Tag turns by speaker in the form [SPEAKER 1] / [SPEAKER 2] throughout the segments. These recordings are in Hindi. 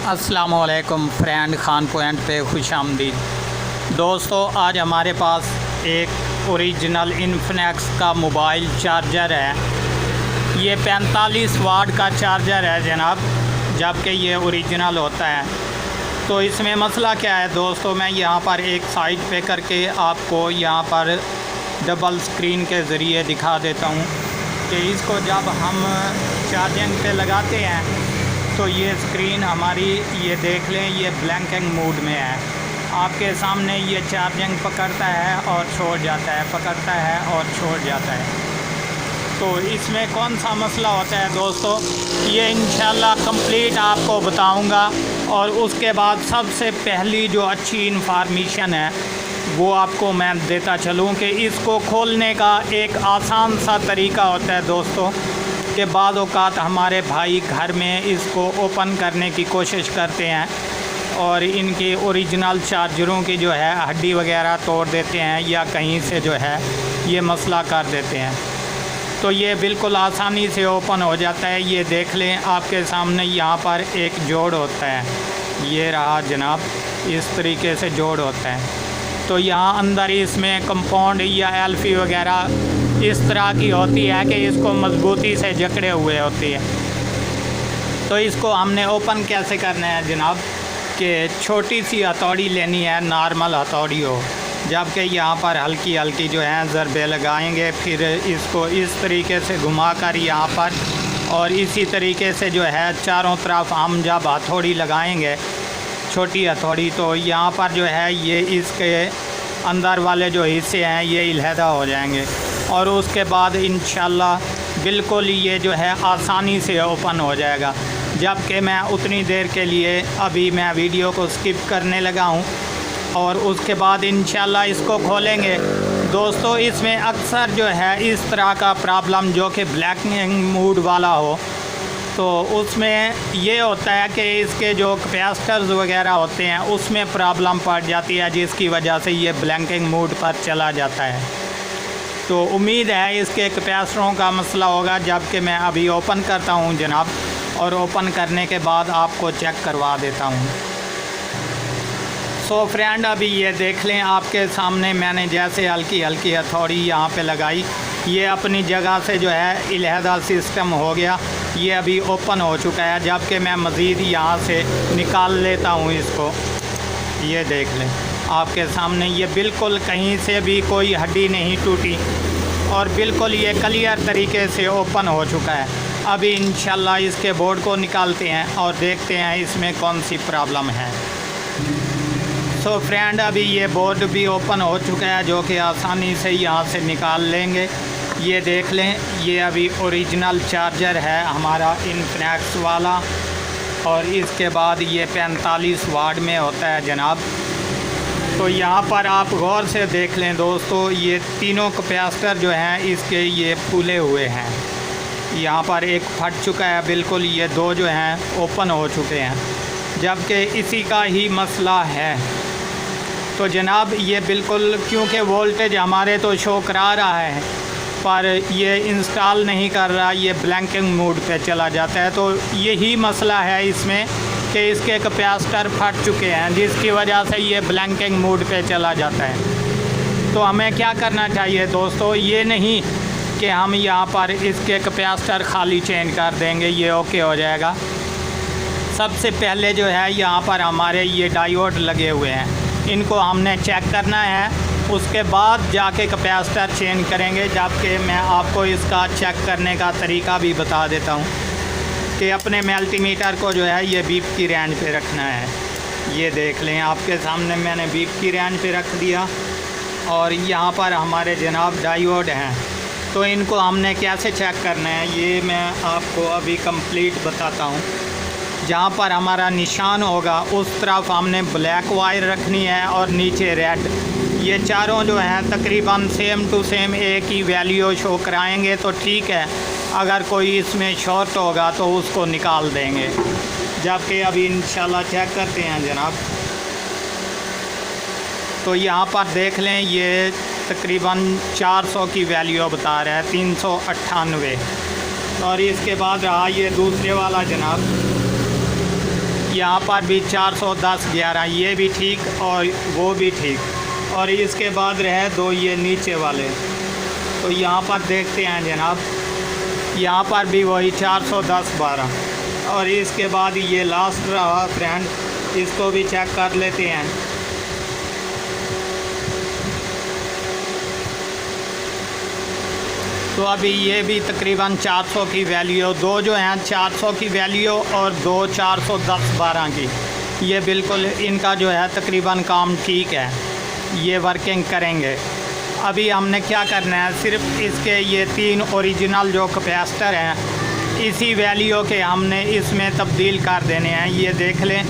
[SPEAKER 1] अस्सलामुअलैकुम फ्रेंड, खान पॉइंट पे खुश आमदीद। दोस्तों, आज हमारे पास एक ओरिजिनल इन्फिनिक्स का मोबाइल चार्जर है। ये 45 वाट का चार्जर है जनाब, जबकि ये ओरिजिनल होता है। तो इसमें मसला क्या है दोस्तों, मैं यहाँ पर एक साइड पे करके आपको यहाँ पर डबल स्क्रीन के ज़रिए दिखा देता हूँ कि इसको जब हम चार्जिंग पे लगाते हैं तो ये स्क्रीन हमारी, ये देख लें, ये ब्लैंकिंग मोड में है। आपके सामने ये चार्जिंग पकड़ता है और छोड़ जाता है, पकड़ता है और छोड़ जाता है। तो इसमें कौन सा मसला होता है दोस्तों, ये इंशाल्लाह कंप्लीट आपको बताऊंगा। और उसके बाद सबसे पहली जो अच्छी इन्फॉर्मेशन है वो आपको मैं देता चलूँ कि इसको खोलने का एक आसान सा तरीका होता है दोस्तों, के बाद औक़ात हमारे भाई घर में इसको ओपन करने की कोशिश करते हैं और इनके ओरिजिनल चार्जरों की जो है हड्डी वगैरह तोड़ देते हैं या कहीं से जो है ये मसला कर देते हैं। तो ये बिल्कुल आसानी से ओपन हो जाता है। ये देख लें, आपके सामने यहाँ पर एक जोड़ होता है, ये रहा जनाब, इस तरीके से जोड़ होता है। तो यहाँ अंदर इसमें कंपाउंड या एल्फी वगैरह इस तरह की होती है कि इसको मजबूती से जकड़े हुए होती है। तो इसको हमने ओपन कैसे करना है जनाब, कि छोटी सी हथौड़ी लेनी है, नॉर्मल हथौड़ी हो, जबकि यहाँ पर हल्की हल्की जो है ज़रबे लगाएंगे। फिर इसको इस तरीके से घुमाकर यहाँ पर, और इसी तरीके से जो है चारों तरफ हम जब हथौड़ी लगाएंगे, छोटी हथौड़ी, तो यहाँ पर जो है ये इसके अंदर वाले जो हिस्से हैं ये अलहदा हो जाएंगे और उसके बाद इंशाल्लाह बिल्कुल ये जो है आसानी से ओपन हो जाएगा। जबकि मैं उतनी देर के लिए अभी मैं वीडियो को स्किप करने लगा हूँ और उसके बाद इंशाल्लाह इसको खोलेंगे। दोस्तों, इसमें अक्सर जो है इस तरह का प्रॉब्लम, जो कि ब्लैकिंग मोड वाला हो, तो उसमें ये होता है कि इसके जो कैपेसिटर्स वगैरह होते हैं उसमें प्रॉब्लम पड़ जाती है, जिसकी वजह से ये ब्लैंकिंग मोड पर चला जाता है। तो उम्मीद है इसके कैपेसिटरों का मसला होगा, जबकि मैं अभी ओपन करता हूं जनाब, और ओपन करने के बाद आपको चेक करवा देता हूं। सो फ्रेंड, अभी ये देख लें, आपके सामने मैंने जैसे हल्की हल्की हथौड़ी यहाँ पे लगाई, ये अपनी जगह से जो है अलहदा सिस्टम हो गया, ये अभी ओपन हो चुका है। जबकि मैं मज़ीद यहाँ से निकाल लेता हूँ इसको, ये देख लें आपके सामने, ये बिल्कुल कहीं से भी कोई हड्डी नहीं टूटी और बिल्कुल ये क्लियर तरीके से ओपन हो चुका है। अभी इंशाल्लाह इसके बोर्ड को निकालते हैं और देखते हैं इसमें कौन सी प्रॉब्लम है। सो फ्रेंड, अभी ये बोर्ड भी ओपन हो चुका है, जो कि आसानी से यहाँ से निकाल लेंगे। ये देख लें, ये अभी ओरिजिनल चार्जर है हमारा इन्फिनिक्स वाला, और इसके बाद ये 45 वाट में होता है जनाब। तो यहाँ पर आप गौर से देख लें दोस्तों, ये तीनों कैपेसिटर जो हैं इसके ये फूले हुए हैं। यहाँ पर एक फट चुका है बिल्कुल, ये दो जो हैं ओपन हो चुके हैं, जबकि इसी का ही मसला है। तो जनाब ये बिल्कुल, क्योंकि वोल्टेज हमारे तो शो करा रहा है पर ये इंस्टॉल नहीं कर रहा, ये ब्लैंकिंग मोड पे चला जाता है। तो यही मसला है इसमें कि इसके कैपेसिटर फट चुके हैं, जिसकी वजह से ये ब्लैंकिंग मोड पे चला जाता है। तो हमें क्या करना चाहिए दोस्तों, ये नहीं कि हम यहाँ पर इसके कैपेसिटर खाली चेंज कर देंगे, ये ओके हो जाएगा। सबसे पहले जो है यहाँ पर हमारे ये डायोड लगे हुए हैं, इनको हमने चेक करना है, उसके बाद जाके कैपेसिटर चेंज करेंगे। जबकि मैं आपको इसका चेक करने का तरीका भी बता देता हूँ कि अपने मल्टीमीटर को जो है ये बीप की रेंज पे रखना है। ये देख लें, आपके सामने मैंने बीप की रेंज पे रख दिया और यहाँ पर हमारे जनाब डायोड हैं। तो इनको हमने कैसे चेक करना है ये मैं आपको अभी कंप्लीट बताता हूँ। जहाँ पर हमारा निशान होगा उस तरफ हमने ब्लैक वायर रखनी है और नीचे रेड। ये चारों जो हैं तकरीबन सेम टू सेम एक ही वैल्यू शो कराएंगे तो ठीक है, अगर कोई इसमें शॉर्ट होगा तो उसको निकाल देंगे। जबकि अभी इंशाल्लाह चेक करते हैं जनाब। तो यहाँ पर देख लें, ये तकरीबन 400 की वैल्यू बता रहा है, 398। और इसके बाद रहा ये दूसरे वाला जनाब, यहाँ पर भी 410/11 ये भी ठीक और वो भी ठीक। और इसके बाद रहे दो ये नीचे वाले, तो यहाँ पर देखते हैं जनाब, यहाँ पर भी वही 410/12। और इसके बाद ये लास्ट रहा फ्रेंड, इसको भी चेक कर लेते हैं। तो अभी ये भी तकरीबन 400 की वैल्यू, दो जो हैं 400 की वैल्यू और दो 410/12 की, ये बिल्कुल इनका जो है तकरीबन काम ठीक है, ये वर्किंग करेंगे। अभी हमने क्या करना है, सिर्फ इसके ये 3 ओरिजिनल जो कैपेसिटर हैं इसी वैल्यू के हमने इसमें तब्दील कर देने हैं। ये देख लें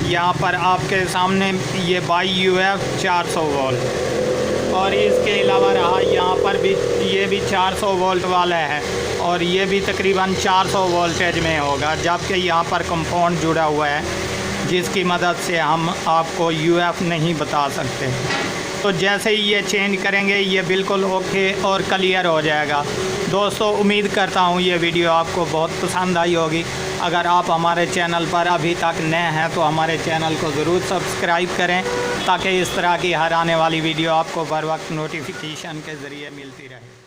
[SPEAKER 1] यहाँ पर आपके सामने ये बाई UF 400 वोल्ट, और इसके अलावा रहा यहाँ पर भी ये भी 400 वोल्ट वाला है और ये भी तकरीबन 400 वोल्टेज में होगा, जबकि यहाँ पर कंपाउंड जुड़ा हुआ है जिसकी मदद से हम आपको UF नहीं बता सकते। तो जैसे ही ये चेंज करेंगे ये बिल्कुल ओके और क्लियर हो जाएगा। दोस्तों उम्मीद करता हूँ ये वीडियो आपको बहुत पसंद आई होगी। अगर आप हमारे चैनल पर अभी तक नए हैं तो हमारे चैनल को ज़रूर सब्सक्राइब करें, ताकि इस तरह की हर आने वाली वीडियो आपको बर वक्त नोटिफिकेशन के ज़रिए मिलती रहे।